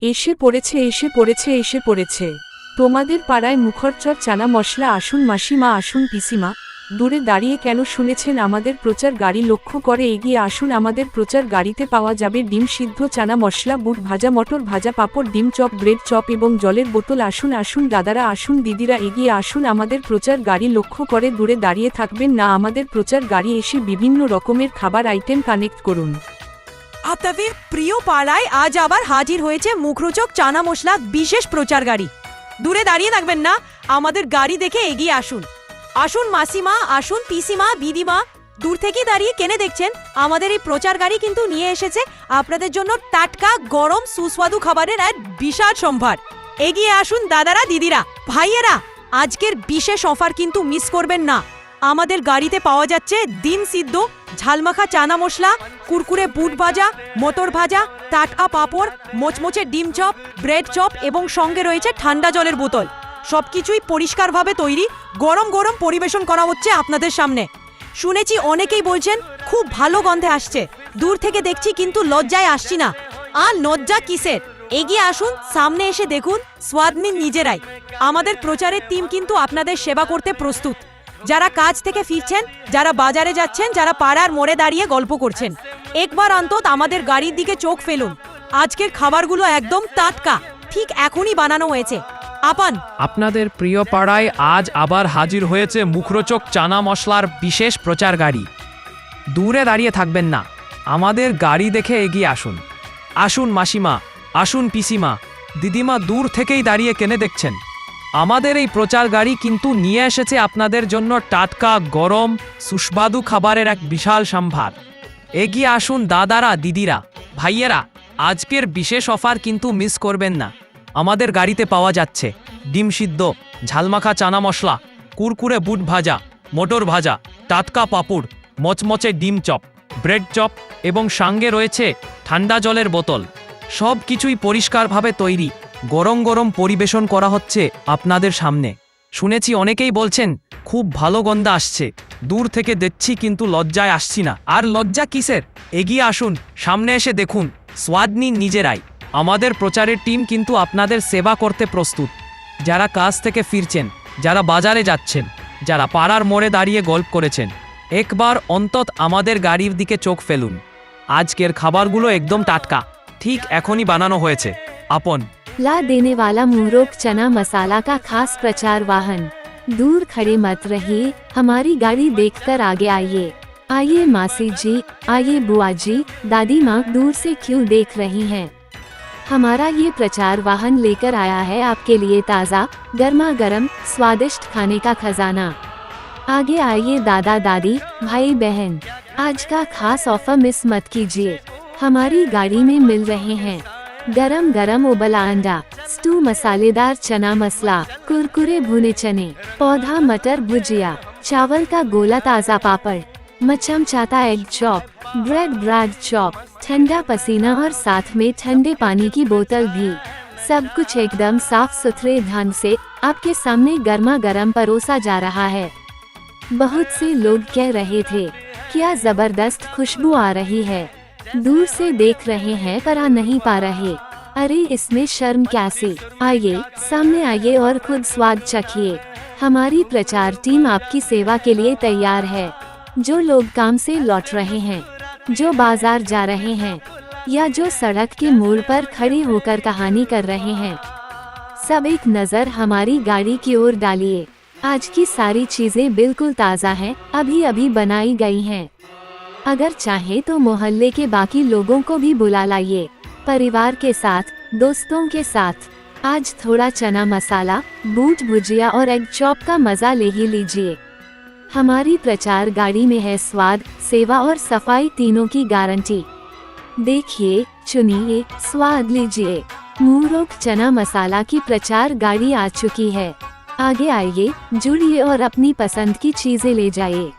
এসে পড়েছে। তোমাদের পাড়ায় মুখরচর চানা মশলা। আসুন মাসিমা, আসুন পিসিমা। দূরে দাঁড়িয়ে কেন শুনেছেন? আমাদের প্রচার গাড়ি লক্ষ্য করে এগিয়ে আসুন। আমাদের প্রচার গাড়িতে পাওয়া যাবে ডিম সিদ্ধ, চানা মশলা, বুট ভাজা, মটর ভাজা, পাঁপড়, ডিম চপ, ব্রেড চপ এবং জলের বোতল। আসুন আসুন দাদারা, আসুন দিদিরা, এগিয়ে আসুন। আমাদের প্রচার গাড়ি লক্ষ্য করে দূরে দাঁড়িয়ে থাকবেন না। আমাদের প্রচার গাড়ি এসে বিভিন্ন রকমের খাবার আইটেম কানেক্ট করুন। আপনাদের প্রিয় পাড়ায় আজ আবার হাজির হয়েছে মুখরোচক চানা মশলা বিশেষ প্রচার গাড়ি। দূরে দাঁড়িয়ে থাকবেন না, আমাদের গাড়ি দেখে এগিয়ে আসুন। আসুন মাসিমা, আসুন পিসিমা, দিদিমা, দূর থেকে দাঁড়িয়ে কেনে দেখছেন? আমাদের এই প্রচার গাড়ি কিন্তু নিয়ে এসেছে আপনাদের জন্য টাটকা গরম সুস্বাদু খাবারের এক বিশাল সম্ভার। এগিয়ে আসুন দাদারা, দিদিরা, ভাইয়েরা, আজকের বিশেষ অফার কিন্তু মিস করবেন না। আমাদের গাড়িতে পাওয়া যাচ্ছে ডিম সিদ্ধ, ঝালমাখা চানা মশলা, কুরকুরে বুট ভাজা, মটর ভাজা, টাটকা পাঁপড়, মোচমোচে ডিম চপ, ব্রেড চপ এবং সঙ্গে রয়েছে ঠান্ডা জলের বোতল। সবকিছুই পরিষ্কারভাবে তৈরি, গরম গরম পরিবেশন করা হচ্ছে আপনাদের সামনে। শুনেছি অনেকেই বলছেন খুব ভালো গন্ধে আসছে, দূর থেকে দেখছি কিন্তু লজ্জায় আসছি না। আর লজ্জা কিসের? এগিয়ে আসুন, সামনে এসে দেখুন, স্বাদ নিন নিজেরাই। আমাদের প্রচারের টিম কিন্তু আপনাদের সেবা করতে প্রস্তুত। যারা কাজ থেকে ফিরছেন, যারা বাজারে যাচ্ছেন, যারা পাড়ার মোড়ে দাঁড়িয়ে গল্প করছেন, একবার অন্তত আমাদের গাড়ির দিকে চোখ ফেলুন। আজকের খাবারগুলো একদম টাটকা, ঠিক এখনই বানানো হয়েছে। আপনাদের প্রিয় পাড়ায় আজ আবার হাজির হয়েছে মুখরোচক চানা মশলার বিশেষ প্রচার গাড়ি। দূরে দাঁড়িয়ে থাকবেন না, আমাদের গাড়ি দেখে এগিয়ে আসুন। আসুন মাসিমা, আসুন পিসিমা, দিদিমা, দূর থেকেই দাঁড়িয়ে কেনে দেখছেন? আমাদের এই প্রচার গাড়ি কিন্তু নিয়ে এসেছে আপনাদের জন্য টাটকা গরম সুস্বাদু খাবারের এক বিশাল সম্ভার। এগিয়ে আসুন দাদারা, দিদিরা, ভাইয়েরা, আজকের বিশেষ অফার কিন্তু মিস করবেন না। আমাদের গাড়িতে পাওয়া যাচ্ছে ডিম সিদ্ধ, ঝালমাখা চানা মশলা, কুরকুরে বুট ভাজা, মটর ভাজা, টাটকা পাঁপড়, মচমচে ডিম চপ, ব্রেড চপ এবং সঙ্গে রয়েছে ঠান্ডা জলের বোতল। সব কিছুই পরিষ্কারভাবে তৈরি, গরম গরম পরিবেশন করা হচ্ছে আপনাদের সামনে। শুনেছি অনেকেই বলছেন খুব ভালো গন্ধ আসছে, দূর থেকে দেখছি কিন্তু লজ্জায় আসছি না। আর লজ্জা কিসের? এগিয়ে আসুন, সামনে এসে দেখুন, স্বাদ নিন নিজেরাই। আমাদের প্রচারের টিম কিন্তু আপনাদের সেবা করতে প্রস্তুত। যারা কাজ থেকে ফিরছেন, যারা বাজারে যাচ্ছেন, যারা পাড়ার মোড়ে দাঁড়িয়ে গল্প করেছেন, একবার অন্তত আমাদের গাড়ির দিকে চোখ ফেলুন। আজকের খাবারগুলো একদম টাটকা, ঠিক এখনই বানানো হয়েছে। আপন ला देने वाला मुहरोक चना मसाला का खास प्रचार वाहन। दूर खड़े मत रहिए, हमारी गाड़ी देखकर आगे आइए। आइए मासी जी, आइए बुआ जी, दादी माँ, दूर से क्यों देख रही हैं? हमारा ये प्रचार वाहन लेकर आया है आपके लिए ताज़ा गर्मा गर्म स्वादिष्ट खाने का खजाना। आगे आइए दादा दादी, भाई बहन, आज का खास ऑफर मिस मत कीजिए। हमारी गाड़ी में मिल रहे हैं गरम गरम उबला अंडा, स्टू मसालेदार चना मसला, कुरकुरे भुने चने, पौधा मटर भुजिया, चावल का गोला ताज़ा पापड़, मचमचाता एग चॉप, ब्रेड चॉप, ठंडा पसीना और साथ में ठंडे पानी की बोतल भी। सब कुछ एकदम साफ सुथरे ढंग से आपके सामने गर्मा गर्म परोसा जा रहा है। बहुत से लोग कह रहे थे क्या जबरदस्त खुशबू आ रही है, दूर से देख रहे हैं पर आ नहीं पा रहे। अरे इसमें शर्म कैसे? आइए सामने आइए और खुद स्वाद चखिए। हमारी प्रचार टीम आपकी सेवा के लिए तैयार है। जो लोग काम से लौट रहे हैं, जो बाजार जा रहे हैं, या जो सड़क के मोड़ पर खड़े होकर कहानी कर रहे हैं, सब एक नज़र हमारी गाड़ी की ओर डालिए। आज की सारी चीजें बिल्कुल ताज़ा हैं, अभी अभी बनाई गई हैं। अगर चाहे तो मोहल्ले के बाकी लोगों को भी बुला लाइए, परिवार के साथ, दोस्तों के साथ। आज थोड़ा चना मसाला, बूट भुजिया और एग चॉप का मजा ले ही लीजिए। हमारी प्रचार गाड़ी में है स्वाद, सेवा और सफाई तीनों की गारंटी। देखिए, चुनिए, स्वाद लीजिए। मुहरोक चना मसाला की प्रचार गाड़ी आ चुकी है। आगे आइए, जुड़िए और अपनी पसंद की चीजें ले जाइए।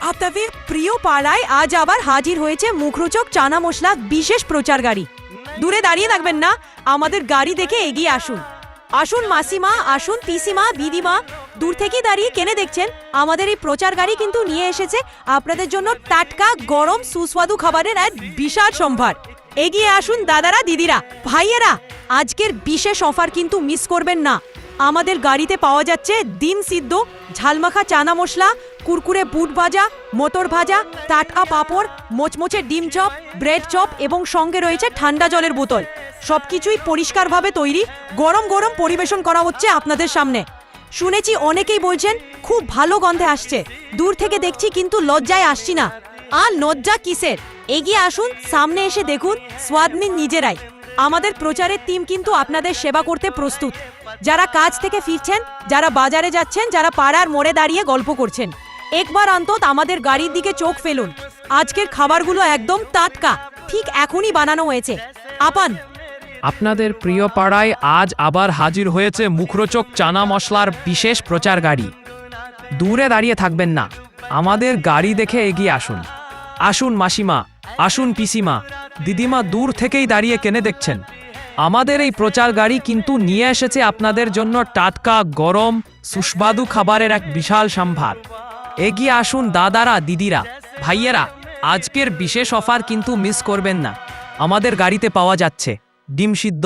আপনাদের প্রিয় পাড়ায় আজ আবার হাজির হয়েছে মুখরোচক চানা মশলা বিশেষ প্রচার গাড়ি। দূরে দাঁড়িয়ে থাকবেন না, আমাদের গাড়ি দেখে এগিয়ে আসুন। আসুন মাসিমা, আসুন পিসিমা, দিদিমা, দূর থেকেই দাঁড়িয়ে কেনে দেখছেন আমাদের এই প্রচার গাড়ি কিন্তু নিয়ে এসেছে আপনাদের জন্য টাটকা গরম সুস্বাদু খাবারের এক বিশাল সম্ভার। এগিয়ে আসুন দাদারা দিদিরা ভাইয়েরা, আজকের বিশেষ অফার কিন্তু মিস করবেন না। আমাদের গাড়িতে পাওয়া যাচ্ছে ডিম সিদ্ধ, ঝালমাখা চানা মশলা, কুরকুরে বুট ভাজা, মটর ভাজা, টাটকা পাঁপড়, মোচমোচে ডিম চপ, ব্রেড চপ এবং সঙ্গে রয়েছে ঠান্ডা জলের বোতল। সবকিছুই পরিষ্কারভাবে তৈরি, গরম গরম পরিবেশন করা হচ্ছে আপনাদের সামনে। শুনেছি অনেকেই বলছেন খুব ভালো গন্ধে আসছে, দূর থেকে দেখছি কিন্তু লজ্জায় আসছি না। আর লজ্জা কিসের, এগিয়ে আসুন, সামনে এসে দেখুন, স্বাদ নিন নিজেরাই। আমাদের প্রচারের টিম কিন্তু আপনাদের সেবা করতে প্রস্তুত। যারা কাজ থেকে ফিরছেন, যারা বাজারে যাচ্ছেন, যারা পাড়ার মোড়ে দাঁড়িয়ে গল্প করছেন, একবার অন্তত আমাদের গাড়ির দিকে চোখ ফেলুন। আজকের খাবারগুলো একদম টাটকা, ঠিক এখনই বানানো হয়েছে। আপান আপনাদের প্রিয় পাড়ায় আজ আবার হাজির হয়েছে মুখরোচক চানা মশলার বিশেষ প্রচার গাড়ি। দূরে দাঁড়িয়ে থাকবেন না, আমাদের গাড়ি দেখে এগিয়ে আসুন। আসুন মাসিমা, আসুন পিসিমা, দিদিমা, দূর থেকেই দাঁড়িয়ে কেনে দেখছেন আমাদের এই প্রচার গাড়ি কিন্তু নিয়ে এসেছে আপনাদের জন্য টাটকা গরম সুস্বাদু খাবারের এক বিশাল সম্ভার। এগিয়ে আসুন দাদারা দিদিরা ভাইয়েরা, আজকের বিশেষ অফার কিন্তু মিস করবেন না। আমাদের গাড়িতে পাওয়া যাচ্ছে ডিম সিদ্ধ,